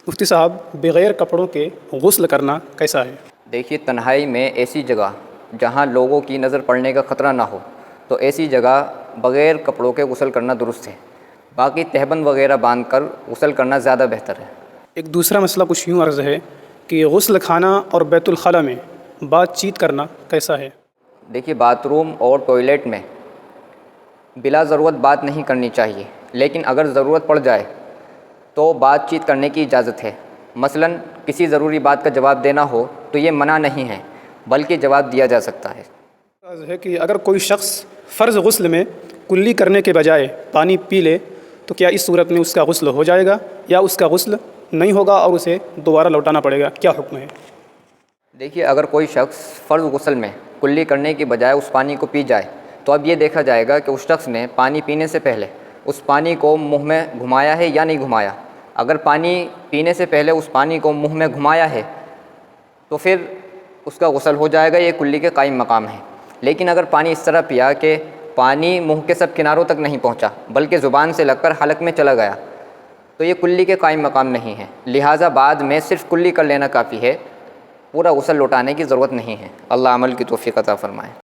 مفتی صاحب، بغیر کپڑوں کے غسل کرنا کیسا ہے؟ دیکھیے، تنہائی میں ایسی جگہ جہاں لوگوں کی نظر پڑنے کا خطرہ نہ ہو تو ایسی جگہ بغیر کپڑوں کے غسل کرنا درست ہے۔ باقی تہبند وغیرہ باندھ کر غسل کرنا زیادہ بہتر ہے۔ ایک دوسرا مسئلہ کچھ یوں عرض ہے کہ غسل خانہ اور بیت الخلاء میں بات چیت کرنا کیسا ہے؟ دیکھیے، باتھ روم اور ٹوائلٹ میں بلا ضرورت بات نہیں کرنی چاہیے، لیکن اگر ضرورت پڑ جائے تو بات چیت کرنے کی اجازت ہے۔ مثلاً کسی ضروری بات کا جواب دینا ہو تو یہ منع نہیں ہے، بلکہ جواب دیا جا سکتا ہے۔ عرض ہے کہ اگر کوئی شخص فرض غسل میں کلی کرنے کے بجائے پانی پی لے تو کیا اس صورت میں اس کا غسل ہو جائے گا یا اس کا غسل نہیں ہوگا اور اسے دوبارہ لوٹانا پڑے گا؟ کیا حکم ہے؟ دیکھیے، اگر کوئی شخص فرض غسل میں کلی کرنے کی بجائے اس پانی کو پی جائے تو اب یہ دیکھا جائے گا کہ اس شخص نے پانی پینے سے پہلے اس پانی کو منہ میں گھمایا ہے یا نہیں گھمایا۔ اگر پانی پینے سے پہلے اس پانی کو منہ میں گھمایا ہے تو پھر اس کا غسل ہو جائے گا، یہ کلی کے قائم مقام ہے۔ لیکن اگر پانی اس طرح پیا کہ پانی منہ کے سب کناروں تک نہیں پہنچا بلکہ زبان سے لگ کر حلق میں چلا گیا تو یہ کلی کے قائم مقام نہیں ہے، لہٰذا بعد میں صرف کلی کر لینا کافی ہے، پورا غسل لوٹانے کی ضرورت نہیں ہے۔ اللہ عمل کی توفیق عطا فرمائے۔